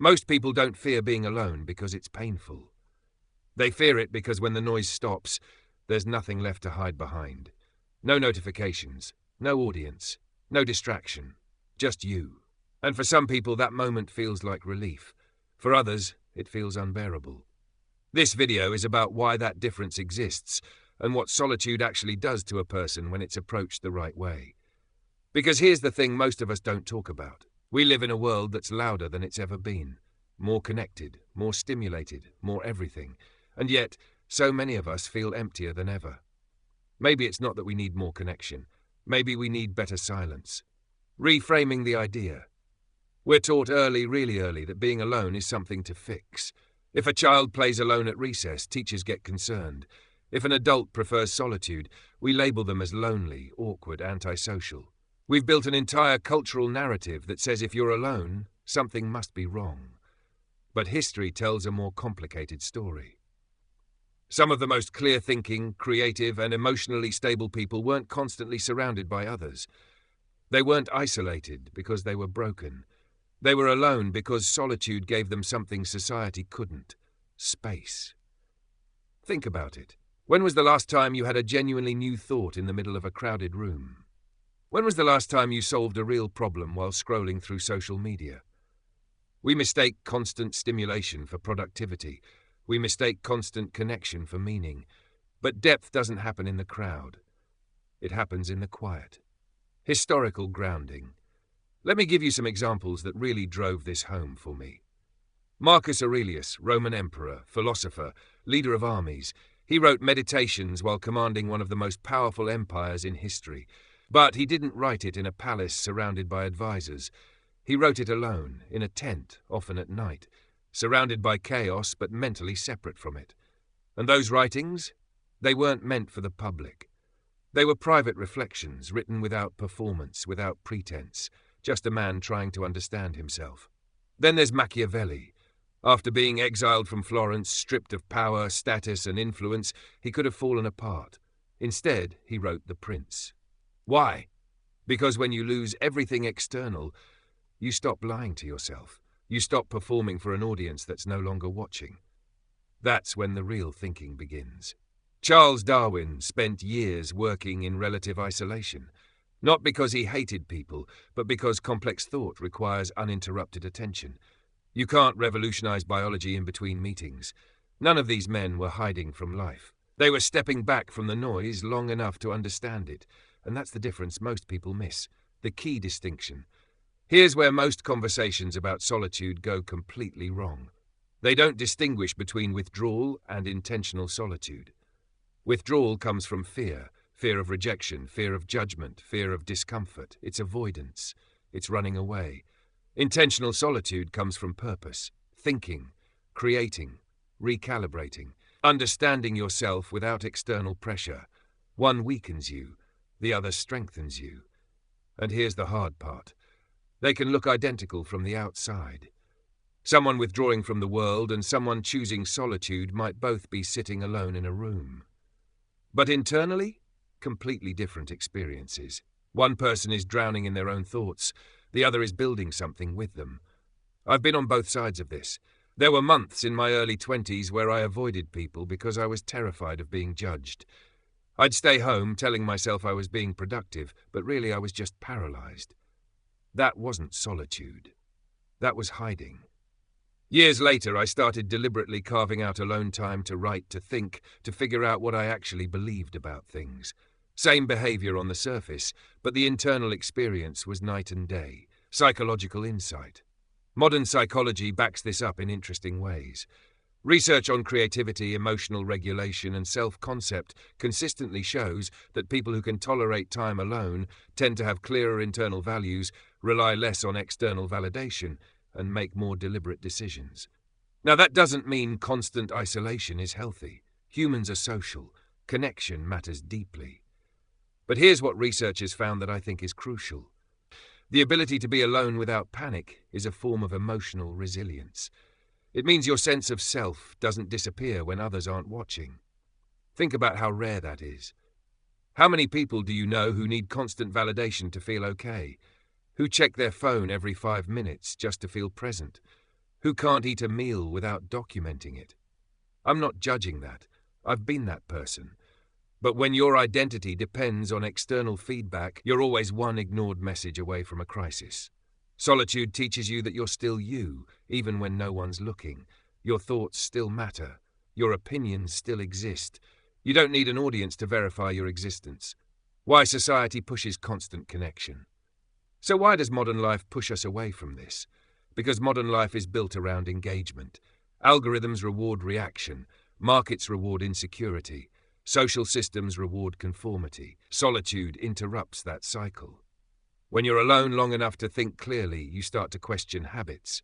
Most people don't fear being alone because it's painful. They fear it because when the noise stops, there's nothing left to hide behind. No notifications, no audience, no distraction, just you. And for some people that moment feels like relief. For others, it feels unbearable. This video is about why that difference exists and what solitude actually does to a person when it's approached the right way. Because here's the thing most of us don't talk about. We live in a world that's louder than it's ever been. More connected, more stimulated, more everything. And yet, so many of us feel emptier than ever. Maybe it's not that we need more connection. Maybe we need better silence. Reframing the idea. We're taught early, really early, that being alone is something to fix. If a child plays alone at recess, teachers get concerned. If an adult prefers solitude, we label them as lonely, awkward, antisocial. We've built an entire cultural narrative that says if you're alone, something must be wrong. But history tells a more complicated story. Some of the most clear-thinking, creative, and emotionally stable people weren't constantly surrounded by others. They weren't isolated because they were broken. They were alone because solitude gave them something society couldn't: space. Think about it. When was the last time you had a genuinely new thought in the middle of a crowded room? When was the last time you solved a real problem while scrolling through social media? We mistake constant stimulation for productivity. We mistake constant connection for meaning. But depth doesn't happen in the crowd. It happens in the quiet. Historical grounding. Let me give you some examples that really drove this home for me. Marcus Aurelius, Roman emperor, philosopher, leader of armies. He wrote Meditations while commanding one of the most powerful empires in history. But he didn't write it in a palace surrounded by advisors. He wrote it alone, in a tent, often at night, surrounded by chaos but mentally separate from it. And those writings? They weren't meant for the public. They were private reflections, written without performance, without pretense, just a man trying to understand himself. Then there's Machiavelli. After being exiled from Florence, stripped of power, status, and influence, he could have fallen apart. Instead, he wrote The Prince. Why? Because when you lose everything external, you stop lying to yourself. You stop performing for an audience that's no longer watching. That's when the real thinking begins. Charles Darwin spent years working in relative isolation, not because he hated people, but because complex thought requires uninterrupted attention. You can't revolutionize biology in between meetings. None of these men were hiding from life. They were stepping back from the noise long enough to understand it, and that's the difference most people miss, the key distinction. Here's where most conversations about solitude go completely wrong. They don't distinguish between withdrawal and intentional solitude. Withdrawal comes from fear of rejection, fear of judgment, fear of discomfort. It's avoidance. It's running away. Intentional solitude comes from purpose, thinking, creating, recalibrating, understanding yourself without external pressure. One weakens you, the other strengthens you. And here's the hard part. They can look identical from the outside. Someone withdrawing from the world and someone choosing solitude might both be sitting alone in a room. But internally, completely different experiences. One person is drowning in their own thoughts, the other is building something with them. I've been on both sides of this. There were months in my early 20s where I avoided people because I was terrified of being judged. I'd stay home telling myself I was being productive, but really I was just paralyzed. That wasn't solitude. That was hiding. Years later, I started deliberately carving out alone time to write, to think, to figure out what I actually believed about things. Same behavior on the surface, but the internal experience was night and day. Psychological insight. Modern psychology backs this up in interesting ways. Research on creativity, emotional regulation, and self-concept consistently shows that people who can tolerate time alone tend to have clearer internal values, rely less on external validation, and make more deliberate decisions. Now, that doesn't mean constant isolation is healthy. Humans are social. Connection matters deeply. But here's what researchers found that I think is crucial. The ability to be alone without panic is a form of emotional resilience. It means your sense of self doesn't disappear when others aren't watching. Think about how rare that is. How many people do you know who need constant validation to feel okay? Who check their phone every 5 minutes just to feel present? Who can't eat a meal without documenting it? I'm not judging that. I've been that person. But when your identity depends on external feedback, you're always one ignored message away from a crisis. Solitude teaches you that you're still you, even when no one's looking. Your thoughts still matter. Your opinions still exist. You don't need an audience to verify your existence. Why society pushes constant connection. So why does modern life push us away from this? Because modern life is built around engagement. Algorithms reward reaction. Markets reward insecurity. Social systems reward conformity. Solitude interrupts that cycle. When you're alone long enough to think clearly, you start to question habits.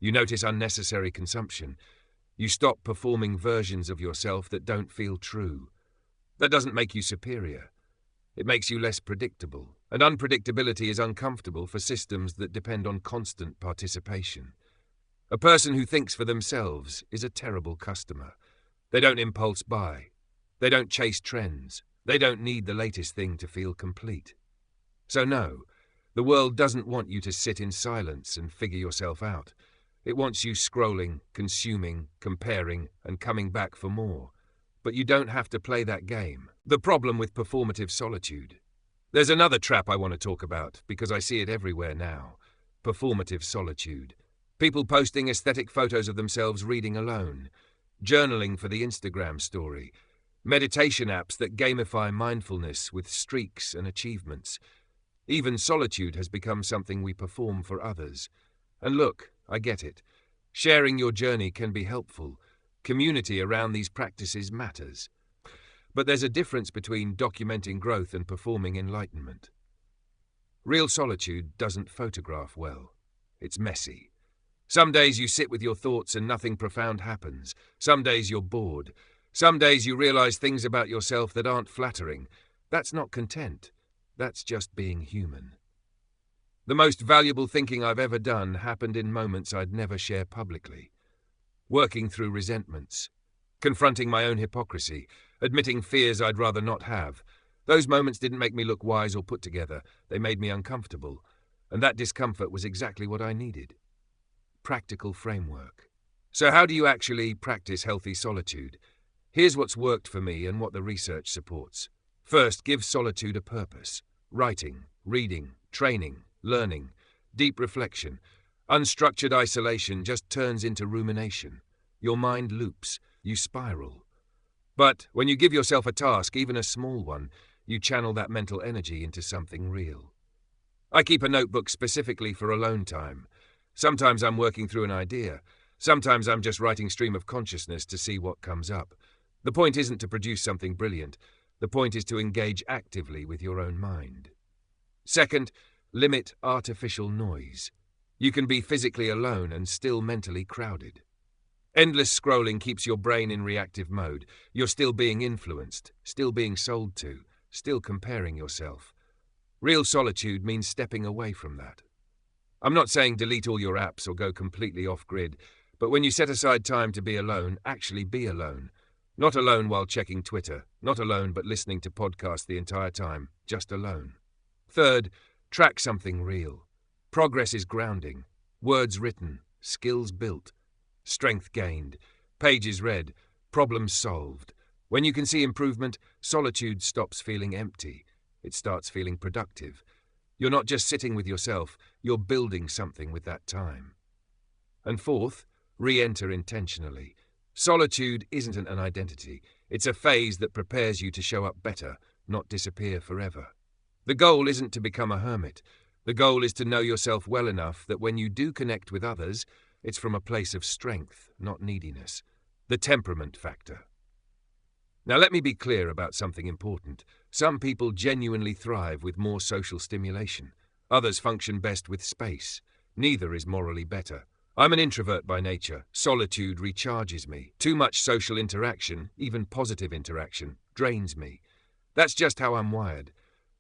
You notice unnecessary consumption. You stop performing versions of yourself that don't feel true. That doesn't make you superior. It makes you less predictable. And unpredictability is uncomfortable for systems that depend on constant participation. A person who thinks for themselves is a terrible customer. They don't impulse buy. They don't chase trends. They don't need the latest thing to feel complete. So no, the world doesn't want you to sit in silence and figure yourself out. It wants you scrolling, consuming, comparing, and coming back for more. But you don't have to play that game. The problem with performative solitude. There's another trap I want to talk about, because I see it everywhere now. Performative solitude. People posting aesthetic photos of themselves reading alone. Journaling for the Instagram story. Meditation apps that gamify mindfulness with streaks and achievements. Even solitude has become something we perform for others. And look, I get it. Sharing your journey can be helpful. Community around these practices matters. But there's a difference between documenting growth and performing enlightenment. Real solitude doesn't photograph well. It's messy. Some days you sit with your thoughts and nothing profound happens. Some days you're bored. Some days you realize things about yourself that aren't flattering. That's not content. That's just being human. The most valuable thinking I've ever done happened in moments I'd never share publicly. Working through resentments. Confronting my own hypocrisy. Admitting fears I'd rather not have. Those moments didn't make me look wise or put together. They made me uncomfortable. And that discomfort was exactly what I needed. Practical framework. So how do you actually practice healthy solitude? Here's what's worked for me and what the research supports. First, give solitude a purpose. Writing, reading, training, learning, deep reflection. Unstructured isolation just turns into rumination. Your mind loops. You spiral. But when you give yourself a task, even a small one, you channel that mental energy into something real. I keep a notebook specifically for alone time. Sometimes I'm working through an idea. Sometimes I'm just writing stream of consciousness to see what comes up. The point isn't to produce something brilliant. The point is to engage actively with your own mind. Second, limit artificial noise. You can be physically alone and still mentally crowded. Endless scrolling keeps your brain in reactive mode. You're still being influenced, still being sold to, still comparing yourself. Real solitude means stepping away from that. I'm not saying delete all your apps or go completely off-grid, but when you set aside time to be alone, actually be alone. Not alone while checking Twitter, not alone but listening to podcasts the entire time, just alone. Third, track something real. Progress is grounding. Words written, skills built. Strength gained, pages read, problems solved. When you can see improvement, solitude stops feeling empty. It starts feeling productive. You're not just sitting with yourself, you're building something with that time. And fourth, re-enter intentionally. Solitude isn't an identity. It's a phase that prepares you to show up better, not disappear forever. The goal isn't to become a hermit. The goal is to know yourself well enough that when you do connect with others, it's from a place of strength, not neediness. The temperament factor. Now let me be clear about something important. Some people genuinely thrive with more social stimulation. Others function best with space. Neither is morally better. I'm an introvert by nature. Solitude recharges me. Too much social interaction, even positive interaction, drains me. That's just how I'm wired.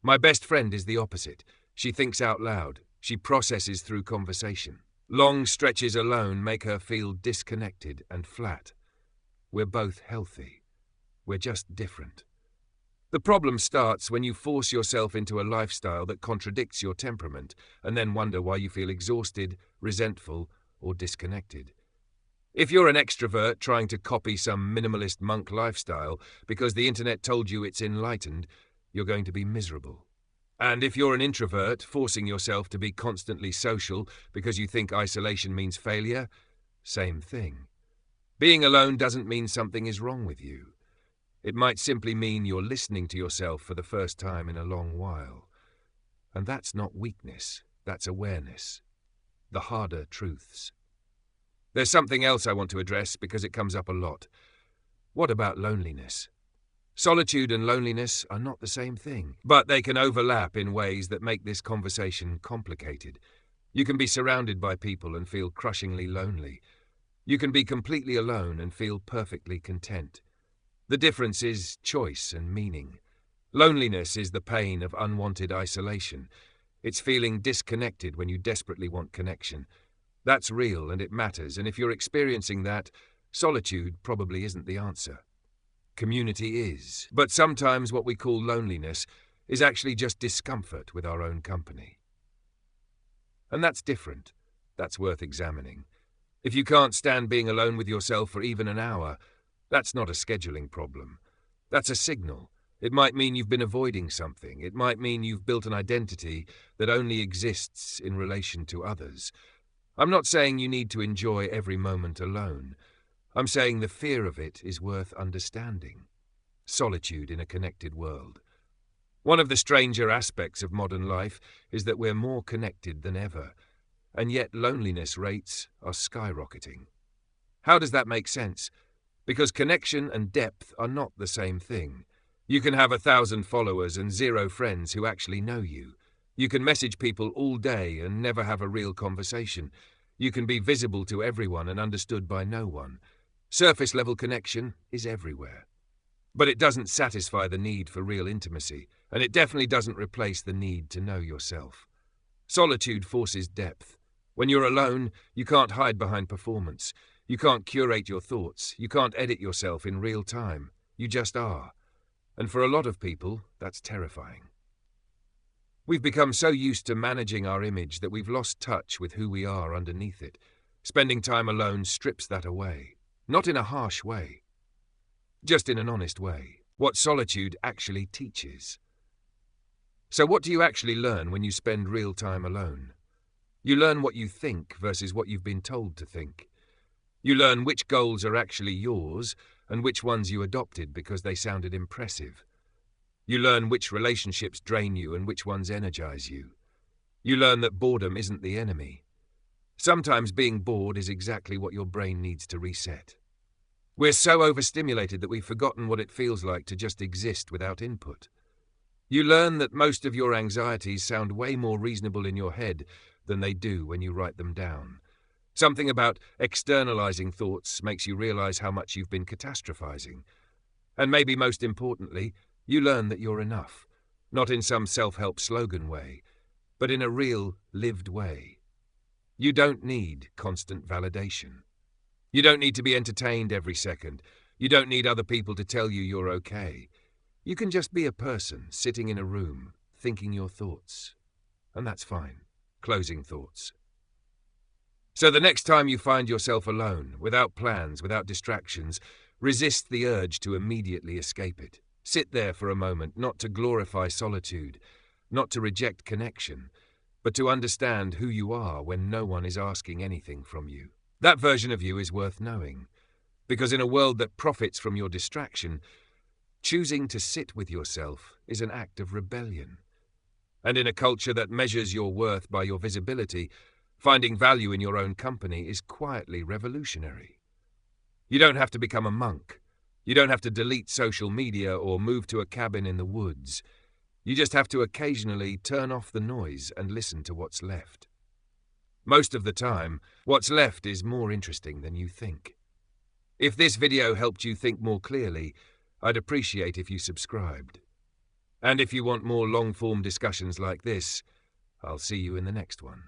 My best friend is the opposite. She thinks out loud. She processes through conversation. Long stretches alone make her feel disconnected and flat. We're both healthy. We're just different. The problem starts when you force yourself into a lifestyle that contradicts your temperament and then wonder why you feel exhausted, resentful, or disconnected. If you're an extrovert trying to copy some minimalist monk lifestyle because the internet told you it's enlightened, you're going to be miserable. And if you're an introvert forcing yourself to be constantly social because you think isolation means failure, same thing. Being alone doesn't mean something is wrong with you. It might simply mean you're listening to yourself for the first time in a long while. And that's not weakness, that's awareness. The harder truths. There's something else I want to address because it comes up a lot. What about loneliness? Solitude and loneliness are not the same thing, but they can overlap in ways that make this conversation complicated. You can be surrounded by people and feel crushingly lonely. You can be completely alone and feel perfectly content. The difference is choice and meaning. Loneliness is the pain of unwanted isolation. It's feeling disconnected when you desperately want connection. That's real and it matters, and if you're experiencing that, solitude probably isn't the answer. Community is. But sometimes what we call loneliness is actually just discomfort with our own company. And that's different. That's worth examining. If you can't stand being alone with yourself for even an hour, that's not a scheduling problem. That's a signal. It might mean you've been avoiding something. It might mean you've built an identity that only exists in relation to others. I'm not saying you need to enjoy every moment alone. I'm saying the fear of it is worth understanding. Solitude in a connected world. One of the stranger aspects of modern life is that we're more connected than ever, and yet loneliness rates are skyrocketing. How does that make sense? Because connection and depth are not the same thing. You can have 1,000 followers and 0 friends who actually know you. You can message people all day and never have a real conversation. You can be visible to everyone and understood by no one. Surface-level connection is everywhere. But it doesn't satisfy the need for real intimacy, and it definitely doesn't replace the need to know yourself. Solitude forces depth. When you're alone, you can't hide behind performance. You can't curate your thoughts. You can't edit yourself in real time. You just are. And for a lot of people, that's terrifying. We've become so used to managing our image that we've lost touch with who we are underneath it. Spending time alone strips that away. Not in a harsh way. Just in an honest way. What solitude actually teaches. So what do you actually learn when you spend real time alone? You learn what you think versus what you've been told to think. You learn which goals are actually yours and which ones you adopted because they sounded impressive. You learn which relationships drain you and which ones energize you. You learn that boredom isn't the enemy. Sometimes being bored is exactly what your brain needs to reset. We're so overstimulated that we've forgotten what it feels like to just exist without input. You learn that most of your anxieties sound way more reasonable in your head than they do when you write them down. Something about externalizing thoughts makes you realize how much you've been catastrophizing. And maybe most importantly, you learn that you're enough, not in some self-help slogan way, but in a real, lived way. You don't need constant validation. You don't need to be entertained every second. You don't need other people to tell you you're okay. You can just be a person sitting in a room, thinking your thoughts. And that's fine. Closing thoughts. So the next time you find yourself alone, without plans, without distractions, resist the urge to immediately escape it. Sit there for a moment, not to glorify solitude, not to reject connection, but to understand who you are when no one is asking anything from you. That version of you is worth knowing, because in a world that profits from your distraction, choosing to sit with yourself is an act of rebellion. And in a culture that measures your worth by your visibility, finding value in your own company is quietly revolutionary. You don't have to become a monk. You don't have to delete social media or move to a cabin in the woods. You just have to occasionally turn off the noise and listen to what's left. Most of the time, what's left is more interesting than you think. If this video helped you think more clearly, I'd appreciate if you subscribed. And if you want more long-form discussions like this, I'll see you in the next one.